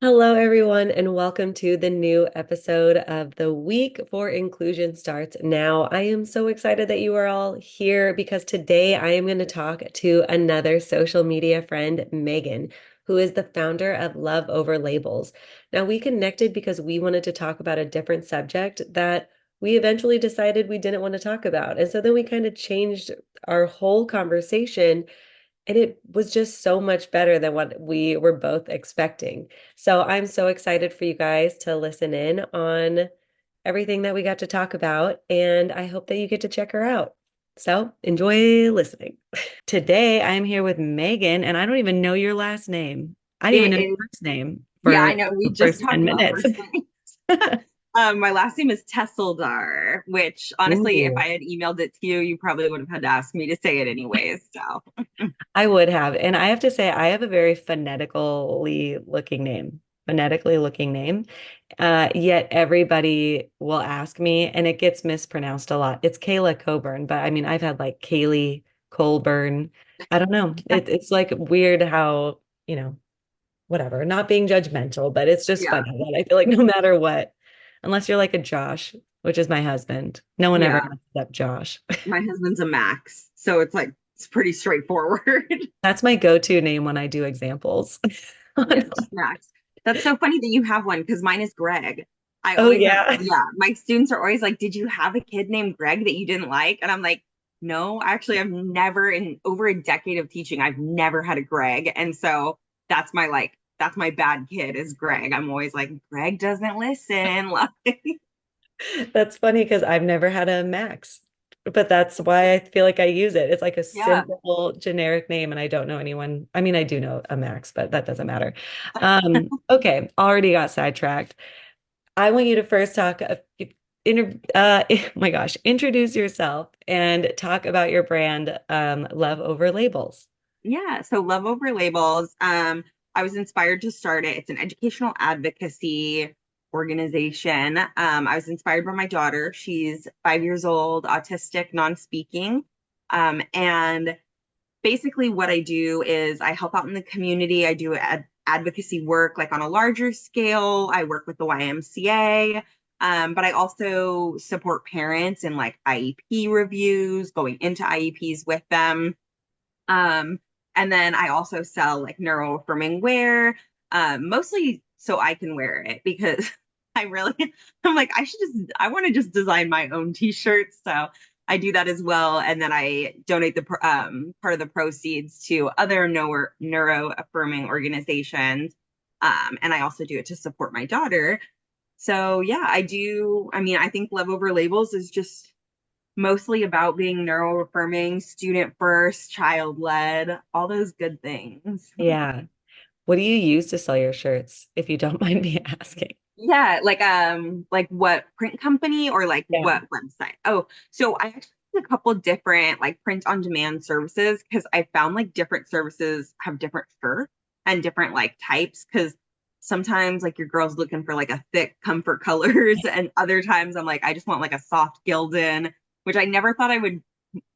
Hello, everyone, and welcome to the new episode of the Week for Inclusion Starts Now. I am so excited that you are all here because today I am going to talk to another social media friend, Meagan, who is the founder of Love Over Labels. Now, we connected because we wanted to talk about a different subject that we eventually decided we didn't want to talk about. And so then we kind of changed our whole conversation and it was just so much better than what we were both expecting. So I'm so excited for you guys to listen in on everything that we got to talk about. And I hope that you get to check her out. So enjoy listening. Today I'm here with Meagan, and I don't even know your last name. I didn't even It know is, your first name yeah, I for know. We the just first 10 talked about minutes. first name. My last name is Tesseldar, which honestly, if Ooh. I had emailed it to you, you probably would have had to ask me to say it anyways. So, I would have. And I have to say, I have a very phonetically looking name. Yet everybody will ask me, and it gets mispronounced a lot. It's Kayla Coburn, but I mean, I've had like Kaylee Colburn. I don't know. It's like weird how, whatever, not being judgmental, but it's just yeah, funny that I feel like no matter what, unless you're like a Josh, which is my husband, no one ever yeah. messes up Josh. My husband's a Max, so it's pretty straightforward. That's my go-to name when I do examples. Yeah, just Max. That's so funny that you have one because mine is Greg. I Oh always have, yeah. yeah, my students are always like, "Did you have a kid named Greg that you didn't like?" And I'm like, "No, actually, I've never, in over a decade of teaching, I've never had a Greg." And so that's my bad kid is Greg. I'm always like, Greg doesn't listen. Like, That's funny because I've never had a Max, but that's why I feel like I use it. It's like a yeah. simple generic name, and I don't know anyone. I mean, I do know a Max, but that doesn't matter. Okay, already got sidetracked. I want you to first talk, my gosh, introduce yourself and talk about your brand, Love Over Labels. Yeah, so Love Over Labels. I was inspired to start it. It's an educational advocacy organization. I was inspired by my daughter. She's 5 years old, autistic, non-speaking. And basically what I do is I help out in the community. I do advocacy work like on a larger scale. I work with the YMCA. But I also support parents in like IEP reviews, going into IEPs with them. Um, and then I also sell like neuroaffirming wear, mostly so I can wear it because I really, I'm like, I want to just design my own t-shirts. So I do that as well. And then I donate the part of the proceeds to other neuro affirming organizations. And I also do it to support my daughter. So yeah, I do. I mean, I think Love Over Labels is just mostly about being neuro affirming, student first, child led, all those good things. Yeah. What do you use to sell your shirts, if you don't mind me asking? Yeah, like what print company or like Yeah. what website? Oh, so I actually use a couple different like print on demand services because I found like different services have different shirts and different like types because sometimes like your girl's looking for like a thick comfort colors and other times I'm like I just want like a soft gildan, which I never thought I would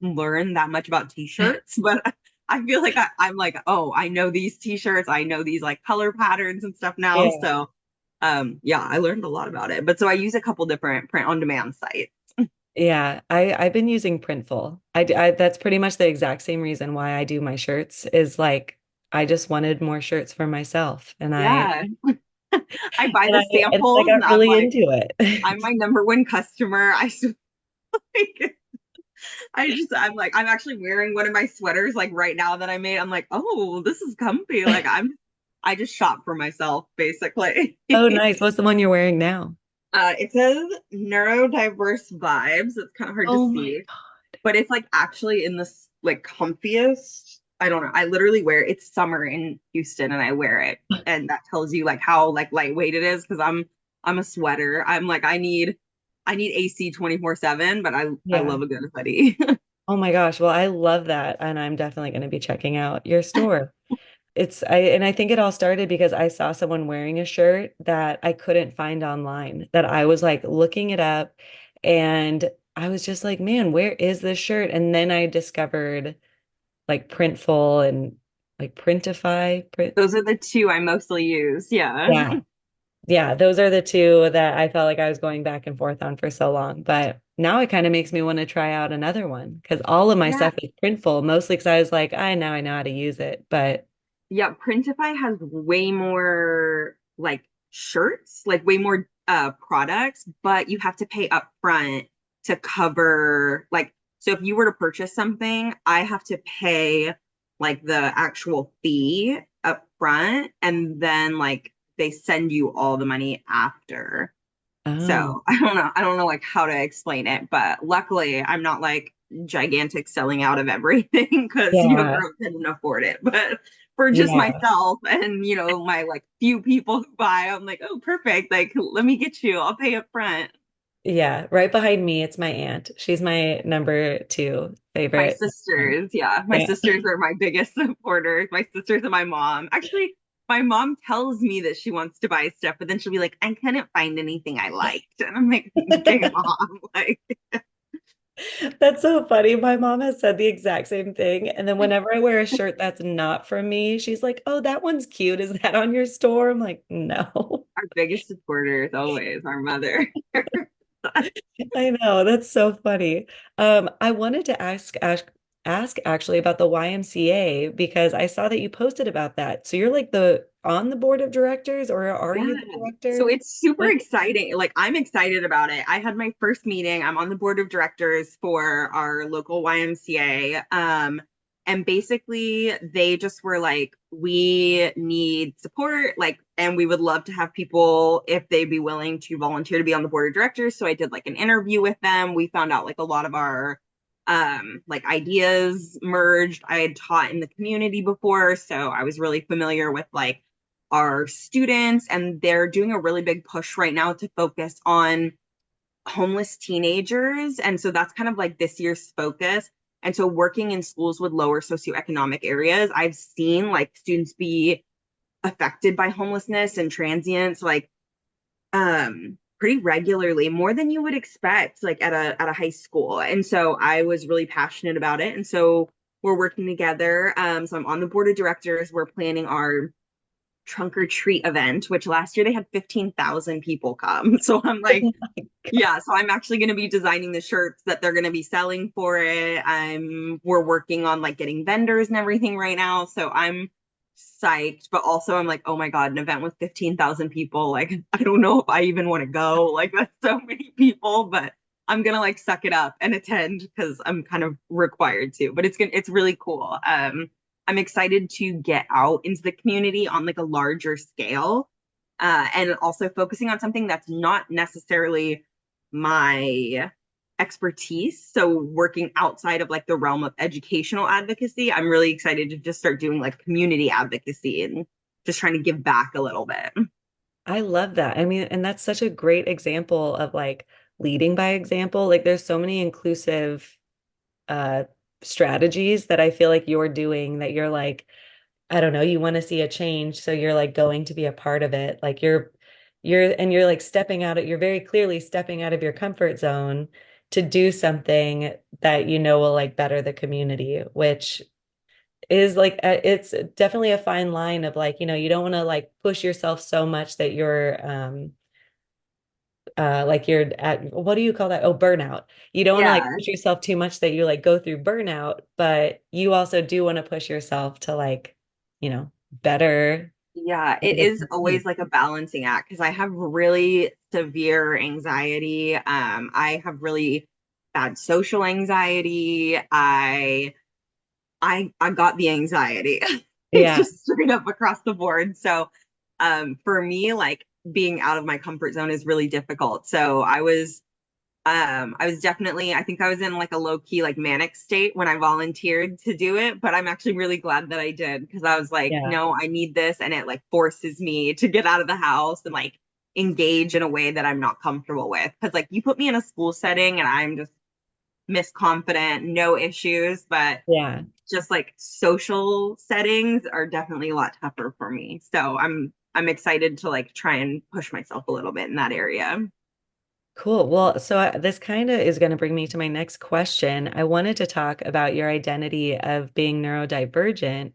learn that much about t-shirts, but I feel like I'm like, oh, I know these t-shirts, I know these like color patterns and stuff now. Yeah. So yeah, I learned a lot about it. But so I use a couple different print on demand sites. Yeah, I've been using Printful. That's pretty much the exact same reason why I do my shirts is like I just wanted more shirts for myself and Yeah. I buy and the I samples and got I'm really like, into it. I'm my number one customer. Like, I'm like, I'm actually wearing one of my sweaters like right now that I made. I'm like, oh, this is comfy. I just shop for myself basically. Oh, nice. What's the one you're wearing now? It says neurodiverse vibes. It's kind of hard to Oh my see, but it's like actually in this like comfiest. I don't know. I literally wear it's summer in Houston and I wear it. God. And that tells you like how like lightweight it is because I'm a sweater. I'm like I need AC 24/7, but I Yeah. love a good hoodie. Oh my gosh. Well, I love that. And I'm definitely going to be checking out your store. And I think it all started because I saw someone wearing a shirt that I couldn't find online, that I was like looking it up and I was just like, man, where is this shirt? And then I discovered like Printful and like Printify, print. Those are the two I mostly use. Yeah. Yeah. Yeah, those are the two that I felt like I was going back and forth on for so long. But now it kind of makes me want to try out another one because all of my Yeah. stuff is Printful, mostly because I was like, I know how to use it. But Yeah. Printify has way more like shirts, like way more products, but you have to pay up front to cover like so if you were to purchase something, I have to pay like the actual fee up front and then like they send you all the money after. oh, So I don't know like how to explain it, but luckily I'm not like gigantic selling out of everything because yeah, girls couldn't afford it. But for just yeah, myself and my like few people who buy, I'm like, oh perfect. Like let me get you. I'll pay up front. yeah. Right behind me, it's my aunt. She's my number two My favorite. sisters, yeah, my Yeah. sisters are my biggest supporters. My sisters and my mom. Actually, my mom tells me that she wants to buy stuff, but then she'll be like, I couldn't find anything I liked. And I'm like, okay, mom, like That's so funny. My mom has said the exact same thing. And then whenever I wear a shirt that's not from me, she's like, oh, that one's cute. Is that on your store? I'm like, no. our biggest supporter is always our mother. I know. That's so funny. I wanted to ask actually about the YMCA because I saw that you posted about that. So you're like the on the board of directors or are Yeah. you the So director? it's super What? exciting. Like I'm excited about it. I had my first meeting. I'm on the board of directors for our local YMCA. And basically they just were like, we need support, like, and we would love to have people if they'd be willing to volunteer to be on the board of directors. So I did like an interview with them. We found out like a lot of our like ideas merged. I had taught in the community before, so I was really familiar with like our students, and they're doing a really big push right now to focus on homeless teenagers. And so that's kind of like this year's focus. And so working in schools with lower socioeconomic areas, I've seen like students be affected by homelessness and transients like pretty regularly, more than you would expect like at a high school. And so I was really passionate about it. And so we're working together. So I'm on the board of directors. We're planning our trunk or treat event, which last year they had 15,000 people come. So I'm like, Oh my God. yeah, so I'm actually going to be designing the shirts that they're going to be selling for it. We're working on like getting vendors and everything right now. So I'm psyched, but also I'm like, oh my God, an event with 15,000 people. Like, I don't know if I even want to go. Like, that's so many people, but I'm going to like suck it up and attend because I'm kind of required to, but it's really cool. I'm excited to get out into the community on like a larger scale, and also focusing on something that's not necessarily my expertise. So working outside of like the realm of educational advocacy, I'm really excited to just start doing like community advocacy and just trying to give back a little bit. I love that. I mean, and that's such a great example of like leading by example. Like there's so many inclusive uh strategies that I feel like you're doing that you're like, I don't know, you want to see a change, so you're like going to be a part of it. Like you're like stepping out of you're very clearly stepping out of your comfort zone to do something that you know will like better the community, which is like it's definitely a fine line of like, you don't want to like push yourself so much that you're like you're at what do you call that? Oh, burnout. You don't want to like Yeah. push yourself too much that you like go through burnout, but you also do want to push yourself to like, better Yeah, it the is always community. like a balancing act because I have really severe anxiety. I have really bad social anxiety. I got the anxiety. It's Yeah. just straight up across the board. So for me, like being out of my comfort zone is really difficult. So I was definitely, I think I was in like a low key like manic state when I volunteered to do it, but I'm actually really glad that I did because I was like, Yeah. no, I need this, and it like forces me to get out of the house and like engage in a way that I'm not comfortable with. Because like you put me in a school setting and I'm just misconfident, no issues, but Yeah. just like social settings are definitely a lot tougher for me. So I'm excited to like try and push myself a little bit in that area. Cool. Well, so this kind of is going to bring me to my next question. I wanted to talk about your identity of being neurodivergent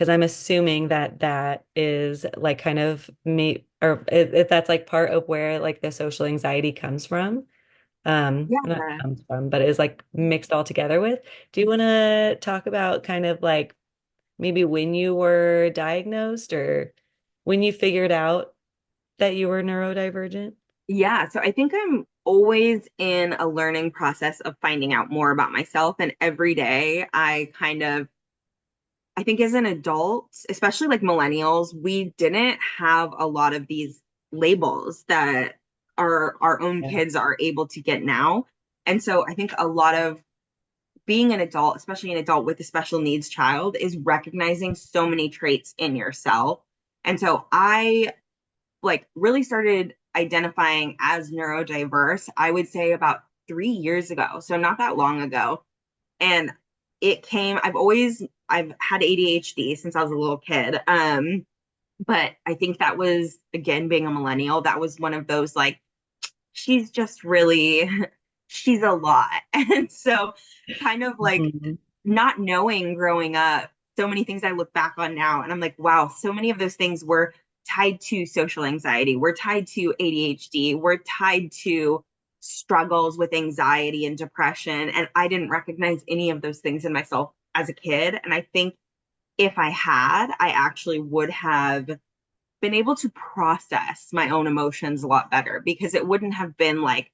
because I'm assuming that that is like kind of me, or if that's like part of where like the social anxiety comes from. Not Yeah. comes from, but is like mixed all together with. Do you want to talk about kind of like maybe when you were diagnosed or when you figured out that you were neurodivergent? Yeah, so I think I'm always in a learning process of finding out more about myself. And every day I think as an adult, especially like millennials, we didn't have a lot of these labels that our own Yeah. kids are able to get now. And so I think a lot of being an adult, especially an adult with a special needs child, is recognizing so many traits in yourself. And so I like really started identifying as neurodiverse, I would say about 3 years ago. So not that long ago. And I've had ADHD since I was a little kid. But I think that was, again, being a millennial, that was one of those like, she's just really, she's a lot. And so kind of like Mhm. not knowing growing up, so many things I look back on now, and I'm like, wow, so many of those things were tied to social anxiety, we're tied to ADHD, we're tied to struggles with anxiety and depression. And I didn't recognize any of those things in myself as a kid. And I think if I had, I actually would have been able to process my own emotions a lot better because it wouldn't have been like,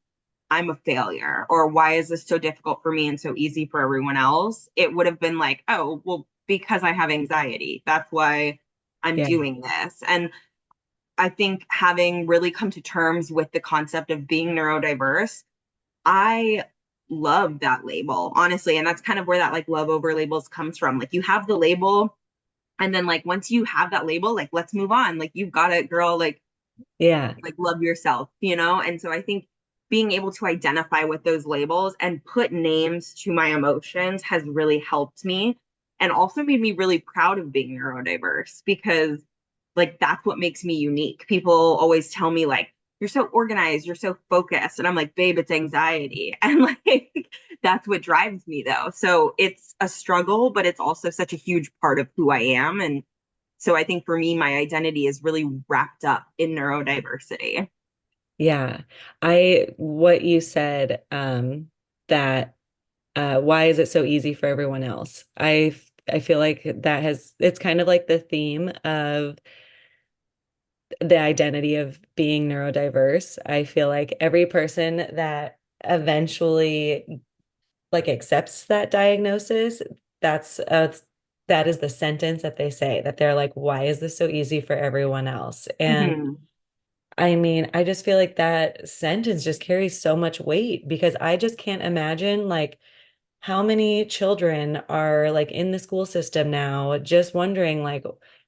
I'm a failure or why is this so difficult for me and so easy for everyone else? It would have been like, oh, well, because I have anxiety. That's why I'm Yeah. doing this. And I think having really come to terms with the concept of being neurodiverse, I love that label, honestly. And that's kind of where that like love over labels comes from. Like you have the label, and then like once you have that label, like let's move on. Like you've got it, girl. Yeah. Like love yourself, you know? And so I think being able to identify with those labels and put names to my emotions has really helped me and also made me really proud of being neurodiverse because like that's what makes me unique. People always tell me like you're so organized, you're so focused, and I'm like, babe, it's anxiety. And like that's what drives me though. So it's a struggle, but it's also such a huge part of who I am. And so I think for me, my identity is really wrapped up in neurodiversity. Yeah. What you said, that why is it so easy for everyone else? I feel like it's kind of like the theme of the identity of being neurodiverse. I feel like every person that eventually like accepts that diagnosis, that's that is the sentence that they say, that they're like, why is this so easy for everyone else? And Mhm. I mean, I just feel like that sentence just carries so much weight because I just can't imagine like how many children are like in the school system now just wondering like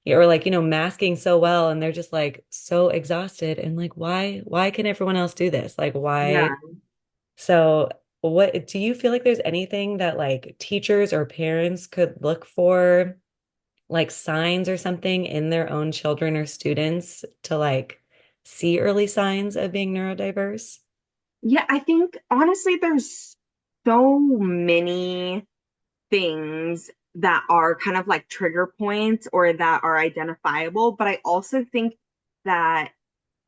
or like masking so well and they're just like so exhausted and like why can everyone else do this? Like why? Yeah. So what do you feel like there's anything that like teachers or parents could look for, like signs or something in their own children or students to like see early signs of being neurodiverse? Yeah, I think honestly, there's so many things that are kind of like trigger points or that are identifiable, but I also think that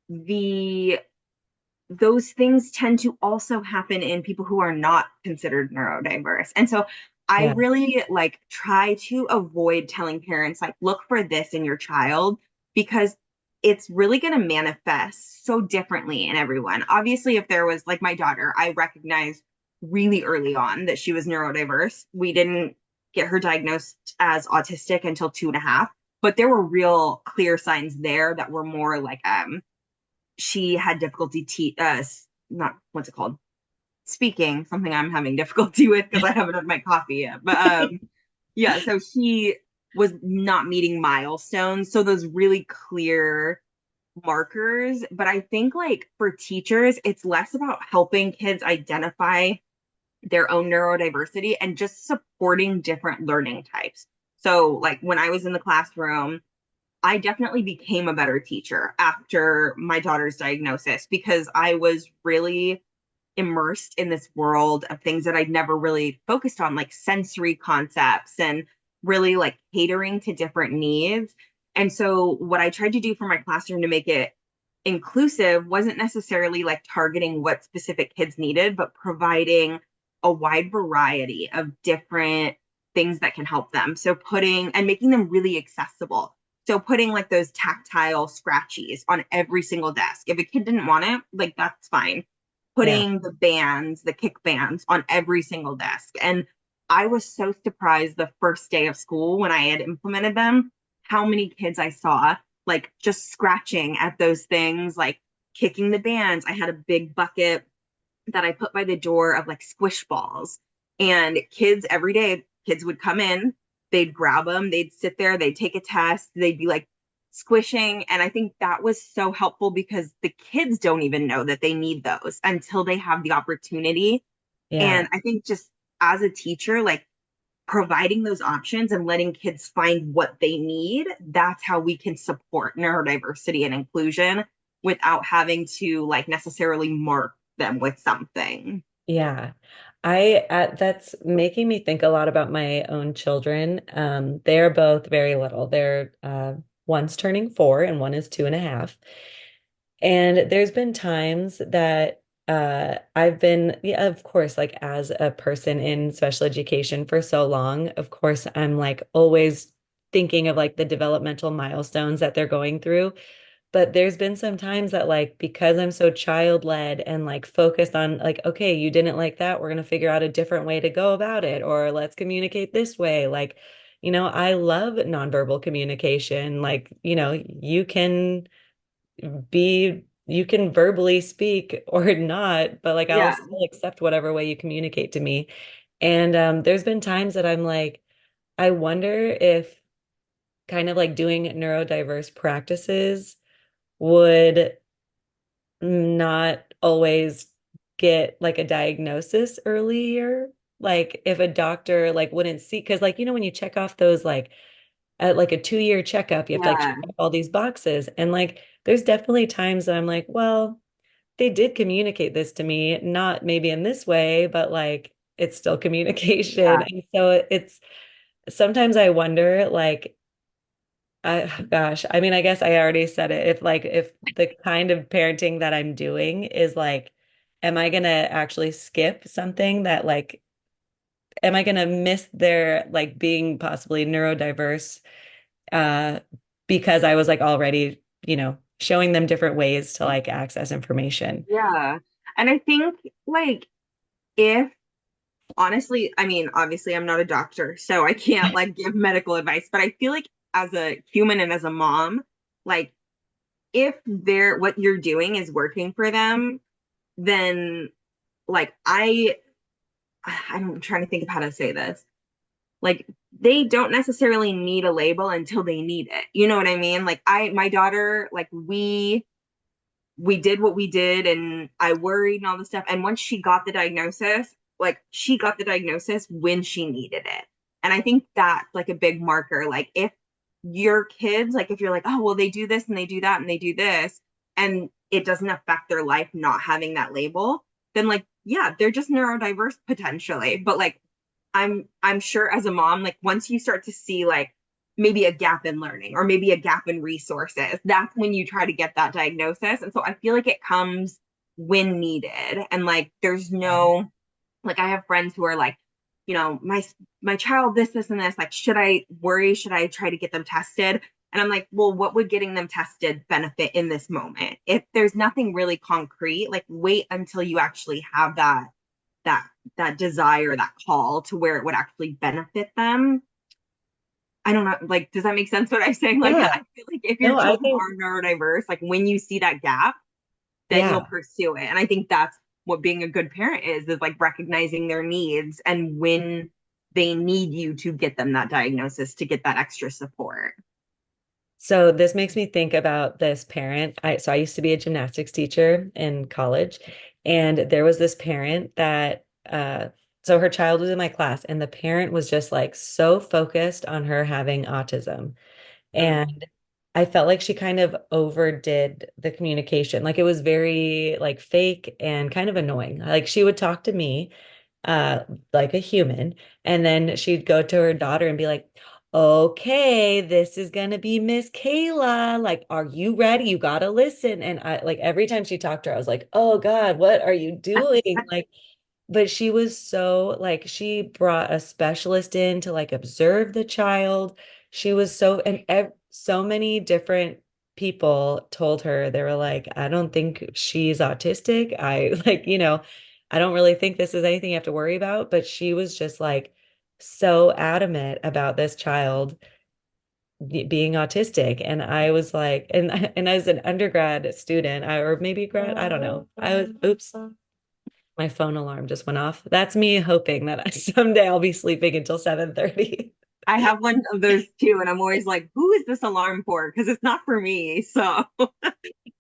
the those things tend to also happen in people who are not considered neurodiverse. And so I Yeah. really like try to avoid telling parents like look for this in your child because it's really going to manifest so differently in everyone. Obviously, if there was like my daughter, I recognized really early on that she was neurodiverse. We didn't get her diagnosed as autistic until 2.5, but there were real clear signs there that were more like she had difficulty not what's it called, speaking, something I'm having difficulty with because I haven't had my coffee yet, but yeah, so she was not meeting milestones, so those really clear markers. But I think like for teachers it's less about helping kids identify their own neurodiversity and just supporting different learning types. So like when I was in the classroom, I definitely became a better teacher after my daughter's diagnosis because I was really immersed in this world of things that I'd never really focused on, like sensory concepts and really like catering to different needs. And so what I tried to do for my classroom to make it inclusive wasn't necessarily like targeting what specific kids needed, but providing a wide variety of different things that can help them. So putting and making them really accessible. So putting like those tactile scratchies on every single desk. If a kid didn't want it, like that's fine. Yeah. Putting the bands, the kick bands on every single desk. And I was so surprised the first day of school when I had implemented them, how many kids I saw like just scratching at those things, like kicking the bands. I had a big bucket that I put by the door of like squish balls. And kids every day, kids would come in, they'd grab them, they'd sit there, they'd take a test, they'd be like squishing. And I think that was so helpful because the kids don't even know that they need those until they have the opportunity. Yeah. And I think just as a teacher, like providing those options and letting kids find what they need, that's how we can support neurodiversity and inclusion without having to like necessarily mark them with something. Yeah. That's making me think a lot about my own children. They're both very little. They're one's turning 4 and one is 2.5. And there's been times that I've been, yeah, of course, like as a person in special education for so long, of course, I'm like always thinking of like the developmental milestones that they're going through. But there's been some times that like because I'm so child-led and like focused on like, okay, you didn't like that, we're gonna figure out a different way to go about it, or let's communicate this way. Like, I love nonverbal communication. Like, you can verbally speak or not, but like I'll Yeah. still accept whatever way you communicate to me. And there's been times that I'm like, I wonder if kind of like doing neurodiverse practices would not always get like a diagnosis earlier. Like if a doctor like wouldn't see, because like when you check off those like at like a 2-year checkup, you have to like check Yeah. off all these boxes. And like there's definitely times that I'm like, well, they did communicate this to me, not maybe in this way, but like it's still communication. Yeah. And so it's sometimes I wonder like gosh, I mean, I guess I already said it. If the kind of parenting that I'm doing is like, am I gonna actually skip something that like, am I gonna miss their like being possibly neurodiverse uh because I was like already, showing them different ways to like access information. Yeah. And I think like if honestly, I mean, obviously I'm not a doctor, so I can't like give medical advice, but I feel like as a human and as a mom, like if they're what you're doing is working for them, then like I'm trying to think of how to say this. Like they don't necessarily need a label until they need it. You know what I mean? Like my daughter, like we did what we did and I worried and all this stuff. And once she got the diagnosis, like she got the diagnosis when she needed it. And I think that's like a big marker. Like if your kids, like if you're like, oh, well, they do this and they do that and they do this, and it doesn't affect their life not having that label, then like, yeah, they're just neurodiverse potentially. But like I'm sure as a mom, like once you start to see like maybe a gap in learning or maybe a gap in resources, that's when you try to get that diagnosis. And so I feel like it comes when needed. And like there's no like I have friends who are like, my child this and this, like should I worry? Should I try to get them tested? And I'm like, well, what would getting them tested benefit in this moment? If there's nothing really concrete, like wait until you actually have that that desire, that call to where it would actually benefit them. I don't know, like, does that make sense what I'm saying? Like, Yeah. I feel like if your No, I children think, are neurodiverse, like when you see that gap, then you'll yeah. pursue it. And I think that's what being a good parent is like recognizing their needs and when they need you to get them that diagnosis to get that extra support. So this makes me think about this parent. So I used to be a gymnastics teacher in college, and there was this parent that so her child was in my class, and the parent was just like so focused on her having autism. Mm. And I felt like she kind of overdid the communication. Like it was very like fake and kind of annoying. Like she would talk to me uh like a human, and then she'd go to her daughter and be like, okay, this is gonna be Miss Kayla. Like, are you ready? You gotta listen. And I like every time she talked to her, I was like, oh God, what are you doing? Like, but she was so like she brought a specialist in to like observe the child. She was so and ev so many different people told her they were like, I don't think she's autistic. I like, I don't really think this is anything you have to worry about. But she was just like so adamant about this child being autistic. And I was like, and as an undergrad student, or maybe grad, I don't know. I was oops. My phone alarm just went off. That's me hoping that someday I'll be sleeping until 7:30. I have one of those too, and I'm always like, who is this alarm for? Because it's not for me. So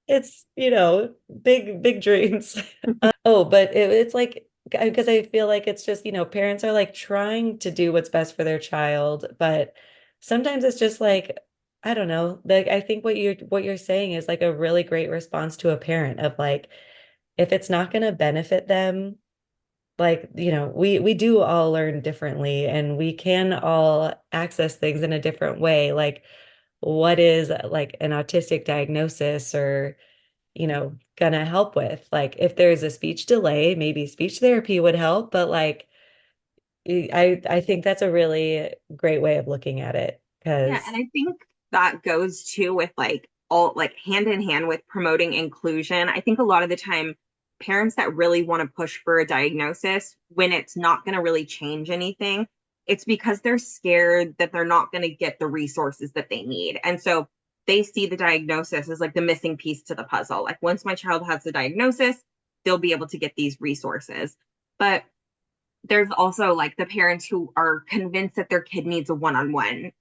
It's, big, big dreams. Oh, but it's like, because I feel like it's just, parents are like trying to do what's best for their child, but sometimes it's just like, I don't know. Like I think what you're saying is like a really great response to a parent of like, if it's not going to benefit them, like we do all learn differently and we can all access things in a different way. Like what is like an autistic diagnosis or gonna help with, like if there's a speech delay, maybe speech therapy would help, but like I think that's a really great way of looking at it yeah, and because I think that goes too with like all like hand in hand with promoting inclusion. I think a lot of the time parents that really want to push for a diagnosis when it's not going to really change anything, it's because they're scared that they're not going to get the resources that they need. And so they see the diagnosis as like the missing piece to the puzzle. Like once my child has the diagnosis, they'll be able to get these resources. But there's also like the parents who are convinced that their kid needs a one-on-one,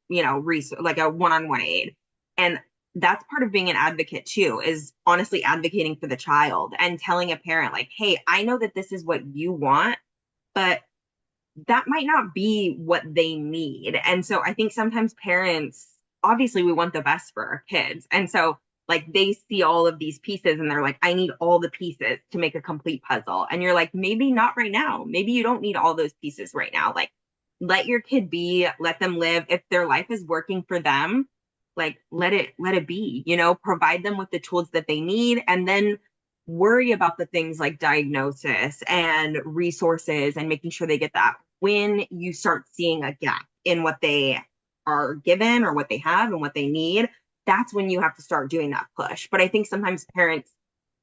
like a one-on-one aid. And that's part of being an advocate too, is honestly advocating for the child and telling a parent like, hey, I know that this is what you want, but that might not be what they need. And so I think sometimes parents, obviously, we want the best for our kids. And so, like, they see all of these pieces and they're like, I need all the pieces to make a complete puzzle. And you're like, maybe not right now. Maybe you don't need all those pieces right now. Like, let your kid be, let them live. If their life is working for them, like let it be, provide them with the tools that they need and then worry about the things like diagnosis and resources and making sure they get that when you start seeing a gap in what they are given or what they have and what they need. That's when you have to start doing that push. But I think sometimes parents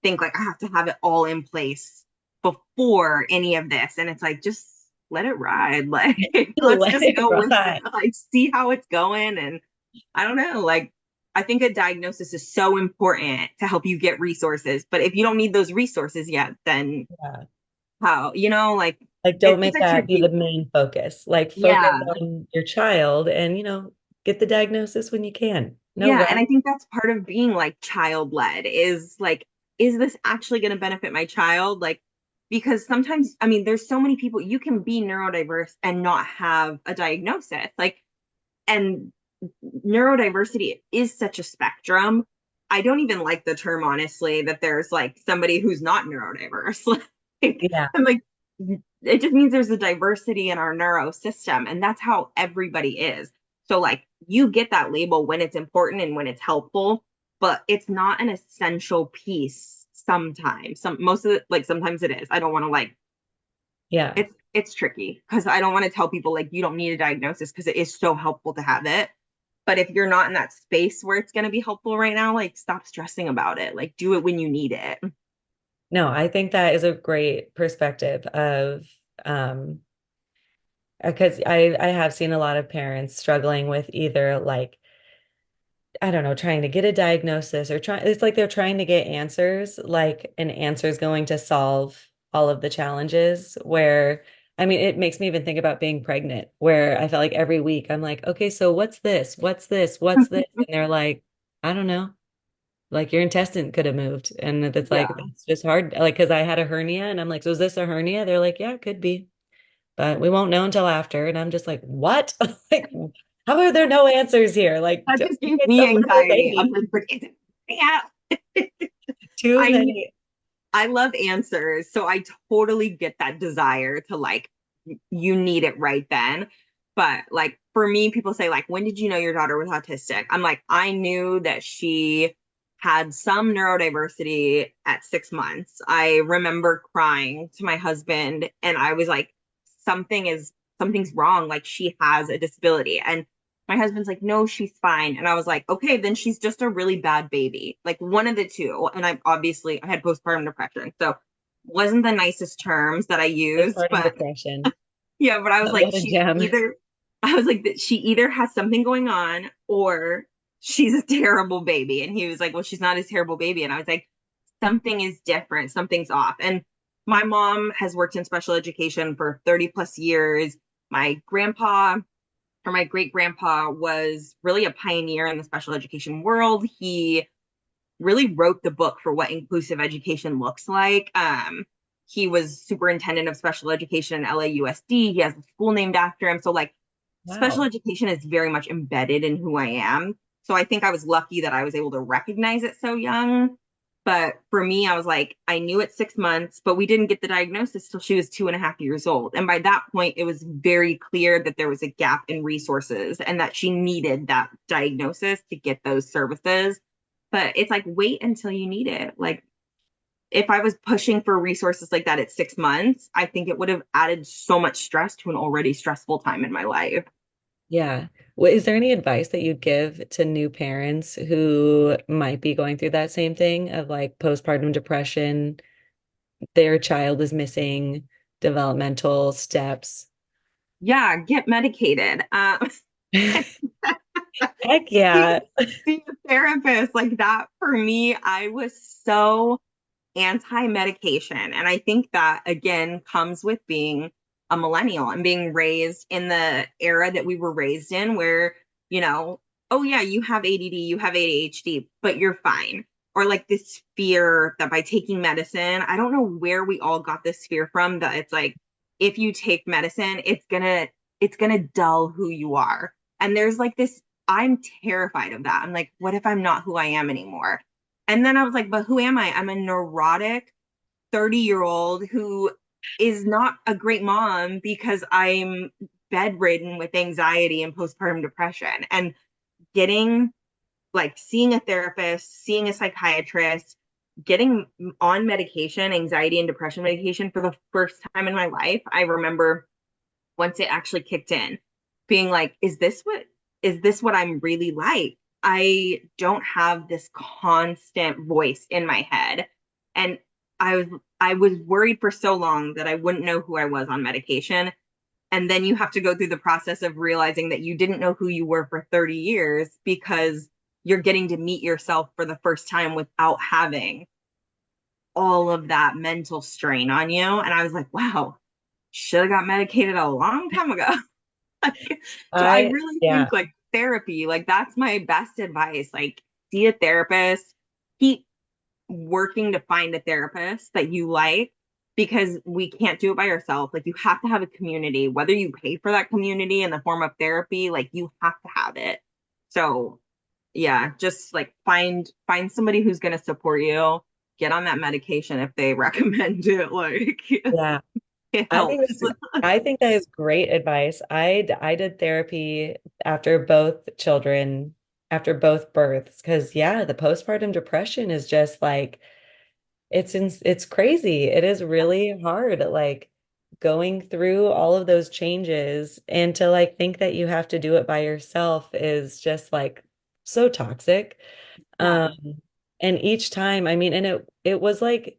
think like I have to have it all in place before any of this, and it's like just let it ride. Like let's let just it go with it, ride. like see how it's going. And I don't know, like I think a diagnosis is so important to help you get resources. But if you don't need those resources yet, then Yeah. how, like Like don't it's make a that be the tricky. main focus. Like focus Yeah. on your child and get the diagnosis when you can. No Yeah. And rush. I think that's part of being like child led is like, is this actually going to benefit my child? Like, because sometimes, I mean, there's so many people you can be neurodiverse and not have a diagnosis. Like, and neurodiversity is such a spectrum. I don't even like the term, honestly, that there's like somebody who's not neurodiverse. Like, Yeah. I'm like, it just means there's a diversity in our neuro system, and that's how everybody is. So, like, you get that label when it's important and when it's helpful, but it's not an essential piece sometimes. Most of it, like, sometimes it is. I don't want to like Yeah. it's tricky because I don't want to tell people like you don't need a diagnosis because it is so helpful to have it. But if you're not in that space where it's going to be helpful right now, like stop stressing about it. Like do it when you need it. No, I think that is a great perspective of because I have seen a lot of parents struggling with either like I don't know, trying to get a diagnosis or trying, it's like they're trying to get answers, like an answer is going to solve all of the challenges. Where, I mean, it makes me even think about being pregnant, where I felt like every week I'm like, okay, so what's this? What's this? What's this? And they're like, I don't know. Like your intestine could have moved. And it's like, Yeah. that's just hard. Like, because I had a hernia and I'm like, so is this a hernia? They're like, yeah, it could be, but we won't know until after. And I'm just like, what? Like, how are there no answers here? Like, That just gives it's a me little anxiety. I'm baby. just like, yeah. Too I many. I love answers, so I totally get that desire to like you need it right then. But like for me, people say like, when did you know your daughter was autistic? I'm like, I knew that she had some neurodiversity at 6 months. I remember crying to my husband and I was like, something's wrong. Like she has a disability. And my husband's like, no, she's fine. And I was like, okay, then she's just a really bad baby. Like one of the two. And I had postpartum depression. So wasn't the nicest terms that I used, Postpartum but depression. yeah, but I was like, What a gem. I was like, that she either has something going on or she's a terrible baby. And he was like, well, she's not a terrible baby. And I was like, something is different, something's off. And my mom has worked in special education for 30 plus years. My grandpa or my great grandpa was really a pioneer in the special education world. He really wrote the book for what inclusive education looks like. He was superintendent of special education in LAUSD. He has a school named after him. So, like, special Wow. education is very much embedded in who I am. So, I think I was lucky that I was able to recognize it so young. But for me, I was like, I knew at 6 months, but we didn't get the diagnosis till she was 2.5 years old. And by that point, it was very clear that there was a gap in resources and that she needed that diagnosis to get those services. But it's like, wait until you need it. Like, if I was pushing for resources like that at 6 months, I think it would have added so much stress to an already stressful time in my life. Yeah. Well, is there any advice that you'd give to new parents who might be going through that same thing of like postpartum depression, their child is missing developmental steps? Yeah, get medicated. Heck see, yeah. see a therapist like that. For me, I was so anti-medication. And I think that again comes with being a millennial and being raised in the era that we were raised in, where, you know, oh yeah, you have ADD, you have ADHD, but you're fine. Or like this fear that by taking medicine, I don't know where we all got this fear from, that it's like if you take medicine, it's gonna dull who you are. And there's like this, I'm terrified of that. I'm like, what if I'm not who I am anymore? And then I was like, but who am I? I'm a neurotic 30-year-old who is not a great mom because I'm bedridden with anxiety and postpartum depression. And getting like seeing a therapist, seeing a psychiatrist, getting on medication, anxiety and depression medication for the first time in my life, I remember once it actually kicked in, being like, is this what I'm really like? I don't have this constant voice in my head. And I was I was worried for so long that I wouldn't know who I was on medication. And then you have to go through the process of realizing that you didn't know who you were for 30 years because you're getting to meet yourself for the first time without having all of that mental strain on you. And I was like, wow, should have got medicated a long time ago. So I really Yeah. think like therapy, like that's my best advice. Like see a therapist, keep working to find a therapist that you like, because we can't do it by yourself. Like you have to have a community, whether you pay for that community in the form of therapy, like you have to have it. So yeah, just like find somebody who's going to support you. Get on that medication if they recommend it. Like Yeah. it I think helps. that's I think that is great advice. I did therapy after both children, after both births, because yeah, the postpartum depression is just like it's crazy. It is really hard, like going through all of those changes and to like think that you have to do it by yourself is just like so toxic. Yeah. Um, and each time, I mean, and it was like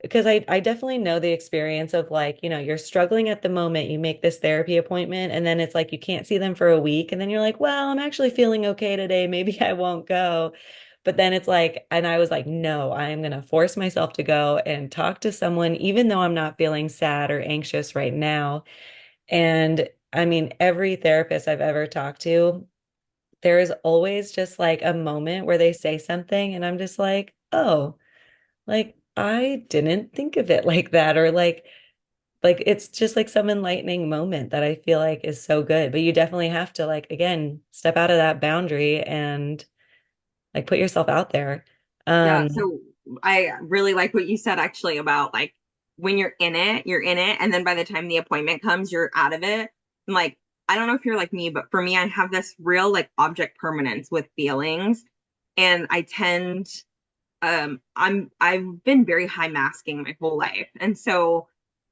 because I definitely know the experience of like, you're struggling at the moment, you make this therapy appointment, and then it's like you can't see them for a week, and then you're like, well, I'm actually feeling okay today. Maybe I won't go. But then it's like, and I was like, no, I am gonna force myself to go and talk to someone, even though I'm not feeling sad or anxious right now. And I mean, every therapist I've ever talked to, there is always just like a moment where they say something, and I'm just like, oh. Like, I didn't think of it like that, or like it's just like some enlightening moment that I feel like is so good. But you definitely have to like again step out of that boundary and like put yourself out there. Yeah, Um, so I really like what you said actually about like when you're in it, and then by the time the appointment comes, you're out of it. And like I don't know if you're like me, but for me, I have this real like object permanence with feelings. And I tend I've been very high masking my whole life. And so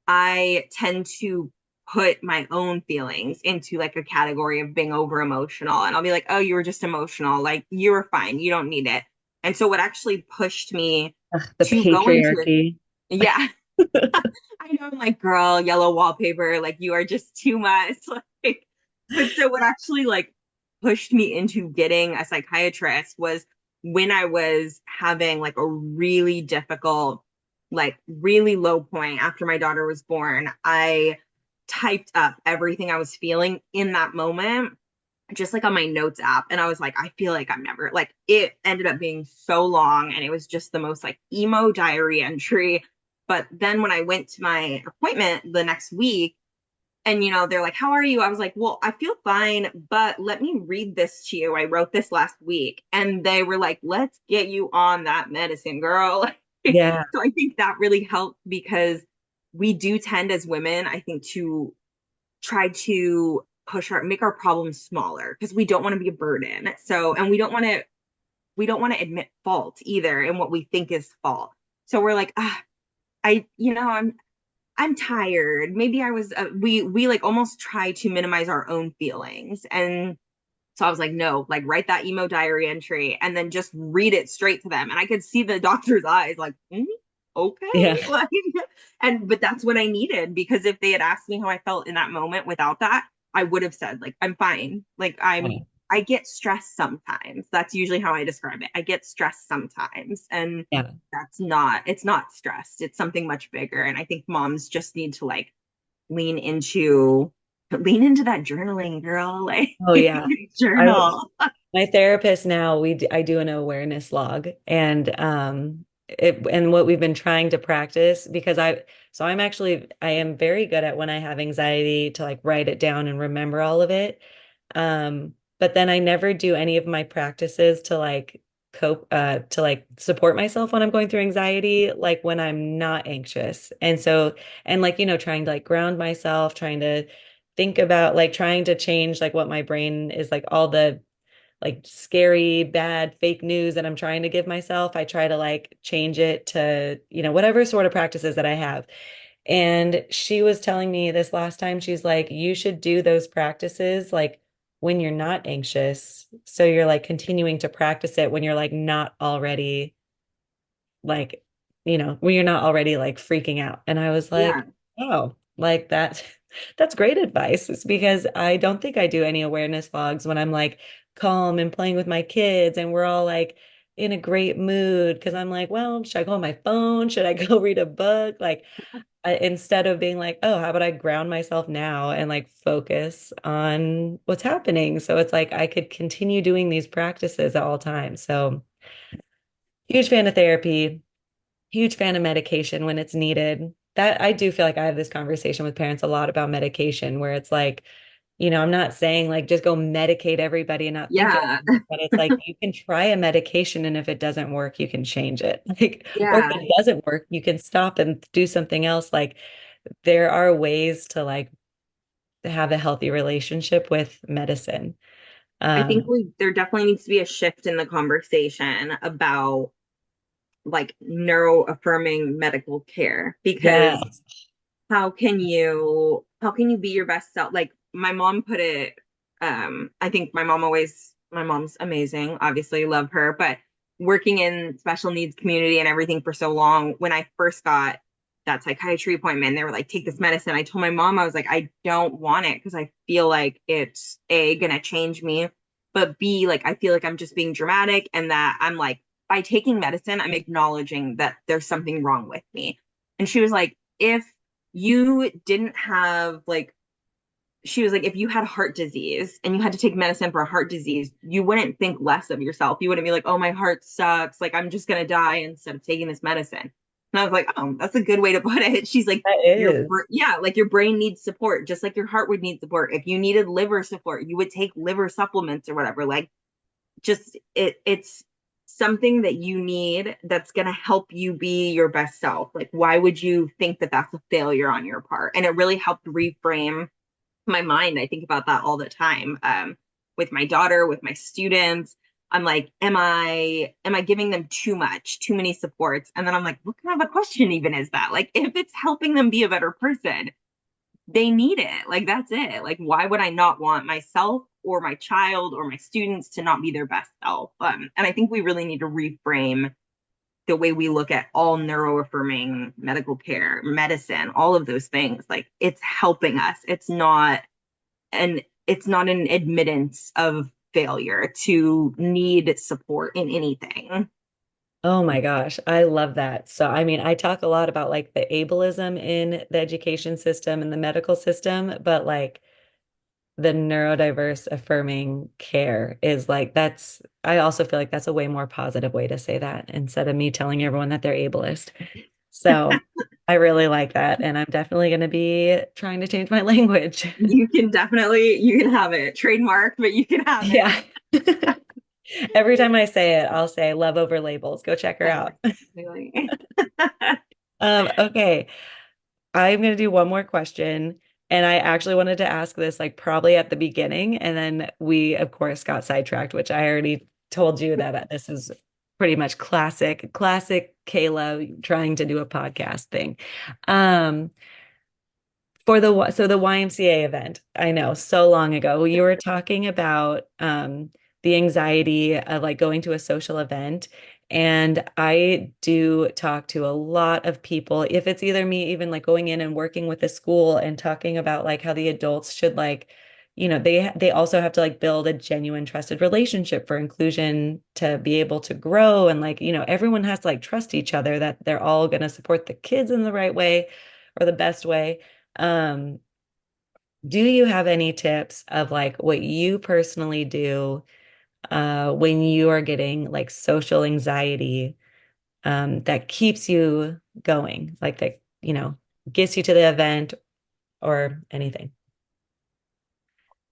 I tend to put my own feelings into like a category of being over emotional. And I'll be like, oh, you were just emotional. Like you were fine. You don't need it. And so what actually pushed me Ugh, the to go into it, patriarchy. yeah, I know I'm like, girl, yellow wallpaper, like you are just too much. Like, but so what actually like pushed me into getting a psychiatrist was when I was having like a really difficult, like really low point after my daughter was born. I typed up everything I was feeling in that moment, just like on my notes app. And I was like, I feel like I'm never like it ended up being so long and it was just the most like emo diary entry. But then when I went to my appointment the next week, and they're like, how are you? I was like, well, I feel fine, but let me read this to you. I wrote this last week. And they were like, let's get you on that medicine, girl. Yeah. So I think that really helped because we do tend as women, I think, to try to make our problems smaller because we don't want to be a burden. So, and we don't want to admit fault either in what we think is fault. So we're like, I'm tired. Maybe I was, we like almost try to minimize our own feelings. And so I was like, no, like write that emo diary entry and then just read it straight to them. And I could see the doctor's eyes like, okay. Yeah. Like, but that's what I needed because if they had asked me how I felt in that moment without that, I would have said, like, I'm fine. Like, I get stressed sometimes. That's usually how I describe it. I get stressed sometimes. And Yeah. it's not stressed. It's something much bigger. And I think moms just need to like lean into lean into that journaling, girl. Like Oh yeah. I journal. My therapist now, I do an awareness log, and what we've been trying to practice, because I am very good at, when I have anxiety, to like write it down and remember all of it. But then I never do any of my practices to like cope, to like support myself when I'm going through anxiety, like when I'm not anxious. And like, trying to like ground myself, trying to think about, like, trying to change like what my brain is, like all the like scary, bad, fake news that I'm trying to give myself. I try to like change it to, whatever sort of practices that I have. And she was telling me this last time, she's like, you should do those practices like when you're not anxious. So you're like continuing to practice it when you're like not already like, when you're not already like freaking out. And I was Yeah. like, oh, like that, that's great advice. It's because I don't think I do any awareness logs when I'm like calm and playing with my kids and we're all like in a great mood. Cause I'm like, well, should I go on my phone? Should I go read a book? Like, instead of being like, oh, how about I ground myself now and like focus on what's happening? So it's like I could continue doing these practices at all times. So huge fan of therapy, huge fan of medication when it's needed. That I do feel like I have this conversation with parents a lot about medication, where it's like, I'm not saying like just go medicate everybody and not think of Yeah. it, but it's like you can try a medication and if it doesn't work, you can change it. Like, or if Yeah. it doesn't work, you can stop and do something else. Like there are ways to like have a healthy relationship with medicine. I think Um, there definitely needs to be a shift in the conversation about like neuro affirming medical care because yes. how can you be your best self? Like my mom put it, I think my mom's amazing, obviously love her, but working in special needs community and everything for so long, when I first got that psychiatry appointment, they were like, take this medicine. I told my mom, I was like, I don't want it because I feel like it's A, gonna change me, but B, like I feel like I'm just being dramatic and that I'm like, by taking medicine, I'm acknowledging that there's something wrong with me. And she was like, if you didn't have like she was like, if you had heart disease and you had to take medicine for a heart disease, you wouldn't think less of yourself. You wouldn't be like, oh, my heart sucks. Like, I'm just going to die instead of taking this medicine. And I was like, oh, that's a good way to put it. She's like, That is. yeah, like your brain needs support, just like your heart would need support. If you needed liver support, you would take liver supplements or whatever. Like, just it's something that you need that's going to help you be your best self. Like, why would you think that that's a failure on your part? And it really helped reframe my mind. I think about that all the time. With my daughter, with my students. I'm like, am I giving them too much, too many supports? And then I'm like, what kind of a question even is that? Like, if it's helping them be a better person, they need it. Like, that's it. Like, why would I not want myself or my child or my students to not be their best self? And I think we really need to reframe the way we look at all neuroaffirming medical care, medicine, all of those things. Like, it's helping us. It's not an admittance of failure to need support in anything. Oh my gosh, I love that. So, I mean, I talk a lot about like the ableism in the education system and the medical system, but like the neurodiverse affirming care is like I also feel like that's a way more positive way to say that instead of me telling everyone that they're ableist. So, I really like that. And I'm definitely going to be trying to change my language. You can have it trademark, but you can have it. Yeah. Every time I say it, I'll say love over labels. Go check her out. Exactly. Okay. I'm going to do one more question. And I actually wanted to ask this like probably at the beginning. And then we, of course, got sidetracked, which I already told you that this is pretty much classic Kayla trying to do a podcast thing. Um, the YMCA event, I know so long ago, you were talking about the anxiety of like going to a social event. And I do talk to a lot of people, if it's either me even like going in and working with the school and talking about like how the adults should like, they also have to like build a genuine trusted relationship for inclusion to be able to grow. And like, everyone has to like trust each other that they're all going to support the kids in the right way or the best way. um, do you have any tips of like what you personally do when you are getting like social anxiety that keeps you going, like that, gets you to the event or anything?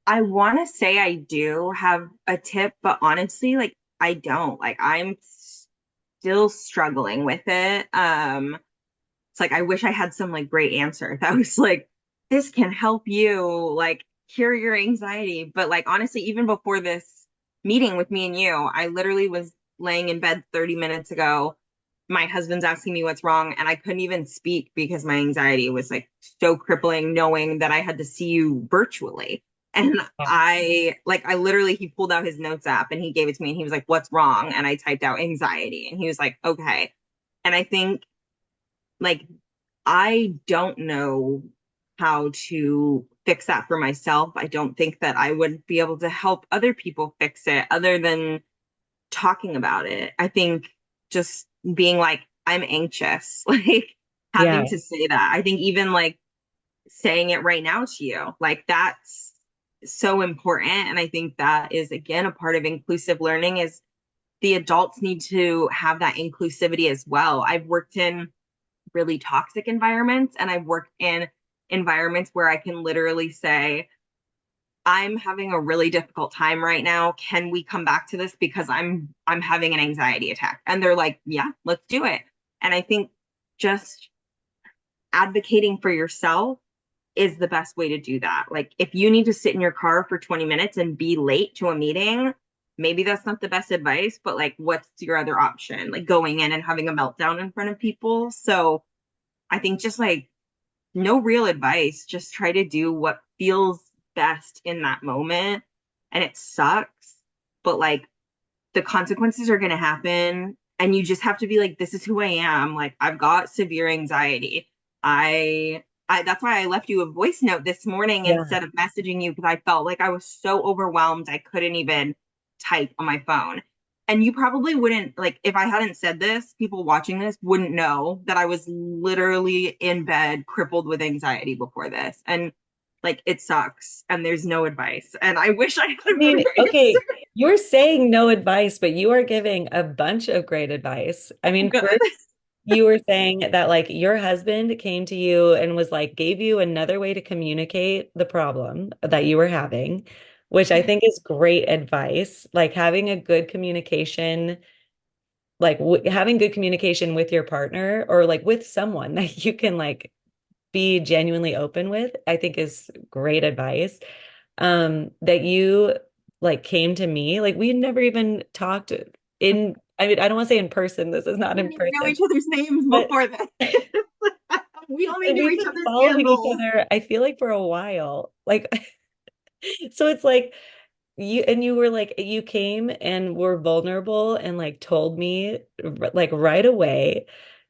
I want to say I do have a tip, but honestly, like I don't. Like I'm still struggling with it. It's like I wish I had some like great answer that was like, this can help you like cure your anxiety. But like honestly, even before this meeting with me and you, I literally was laying in bed 30 minutes ago. My husband's asking me what's wrong, and I couldn't even speak because my anxiety was like so crippling, knowing that I had to see you virtually. And I literally, he pulled out his notes app and he gave it to me and he was like, what's wrong? And I typed out anxiety and he was like, okay. And I think like I don't know how to fix that for myself. I don't think that I would be able to help other people fix it other than talking about it. I think just being like, I'm anxious, like having Yeah. to say that. I think even like saying it right now to you, like that's so important. And I think that is again a part of inclusive learning is the adults need to have that inclusivity as well. I've worked in really toxic environments and I've worked in environments where I can literally say, I'm having a really difficult time right now. Can we come back to this because I'm having an anxiety attack? And they're like, "Yeah, let's do it." And I think just advocating for yourself is the best way to do that. Like if you need to sit in your car for 20 minutes and be late to a meeting, maybe that's not the best advice, but like what's your other option? Like going in and having a meltdown in front of people. So I think just like no real advice. Just try to do what feels best in that moment. And it sucks, but like the consequences are going to happen. And you just have to be like, this is who I am. Like, I've got severe anxiety. That's why I left you a voice note this morning Yeah. instead of messaging you because I felt like I was so overwhelmed. I couldn't even type on my phone. And you probably wouldn't, like, if I hadn't said this, people watching this wouldn't know that I was literally in bed, crippled with anxiety before this. And like, it sucks. And there's no advice. And I wish I had I a better mean, answer. okay, you're saying no advice, but you are giving a bunch of great advice. I Oh, mean, good. first, you were saying that like your husband came to you and was like, gave you another way to communicate the problem that you were having, which I think is great advice. Like having a good communication, like w having good communication with your partner or like with someone that you can like be genuinely open with, I think is great advice. That you like came to me, like we never even talked in, I mean, I don't want to say in person, this is not We in didn't even know person, each other's names but before this. We only knew we've each been other's following each handles. other, I feel like for a while. Like, so it's like you were like, you came and were vulnerable and like told me like right away.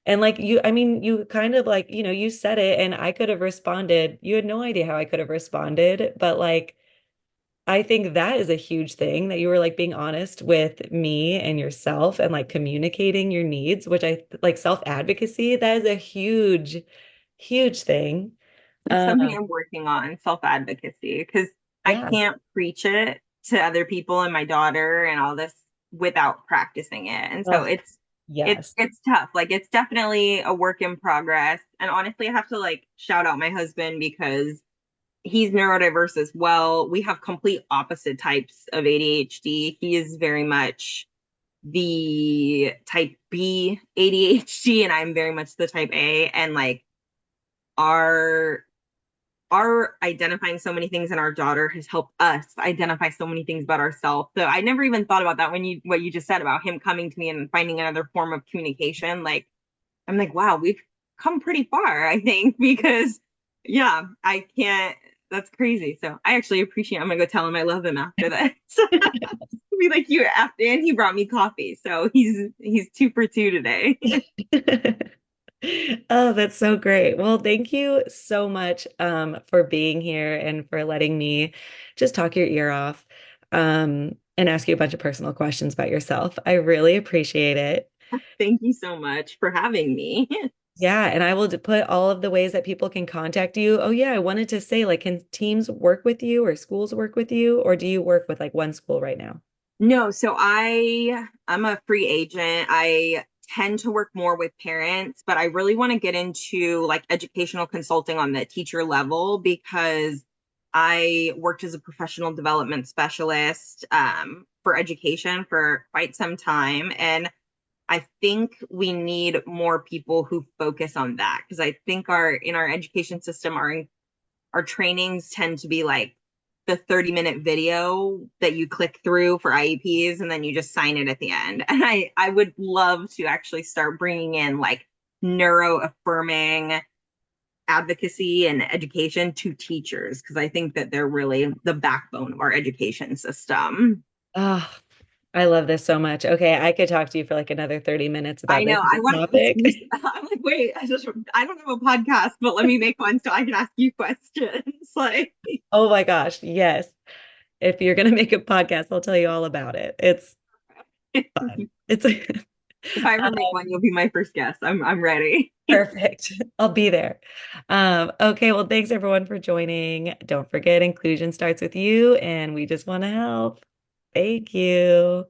And like you, I mean, you kind of like, you said it and I could have responded. You had no idea how I could have responded, but like, I think that is a huge thing that you were like being honest with me and yourself and like communicating your needs, which I like self-advocacy. That is a huge, huge thing. It's something Um, I'm working on, self-advocacy, because I yeah. can't preach it to other people and my daughter and all this without practicing it. And so Oh, it's yes. it's tough. Like it's definitely a work in progress. And honestly, I have to like shout out my husband because he's neurodiverse as well. We have complete opposite types of ADHD. He is very much the type B ADHD and I'm very much the type A. And like our our identifying so many things in our daughter has helped us identify so many things about ourselves. So I never even thought about that when you what you just said about him coming to me and finding another form of communication. Like I'm like, wow, we've come pretty far, I think, because yeah, I can't that's crazy. So I actually appreciate I'm gonna go tell him I love him after this. Be like you after and he brought me coffee. So he's 2 for 2 today. Oh, that's so great. Well, thank you so much for being here and for letting me just talk your ear off and ask you a bunch of personal questions about yourself. I really appreciate it. Thank you so much for having me. Yeah, and I will put all of the ways that people can contact you. Oh, yeah, I wanted to say, like, can teams work with you or schools work with you, or do you work with like one school right now? No, so I'm a free agent. I tend to work more with parents, but I really want to get into like educational consulting on the teacher level because I worked as a professional development specialist for education for quite some time. And I think we need more people who focus on that because I think our in our education system, our trainings tend to be like the 30-minute video that you click through for IEPs and then you just sign it at the end. And I would love to actually start bringing in like neuro affirming advocacy and education to teachers because I think that they're really the backbone of our education system. Oh, I love this so much. Okay, I could talk to you for like another 30 minutes I about this know. I want topic. I'm like, wait, I don't have a podcast, but let me make one so I can ask you questions. Like Oh my gosh, yes. If you're gonna make a podcast, I'll tell you all about it. It's fun. It's if I ever make one, you'll be my first guest. I'm ready. perfect. I'll be there. Okay, well, thanks everyone for joining. Don't forget, inclusion starts with you, and we just want to help. Thank you.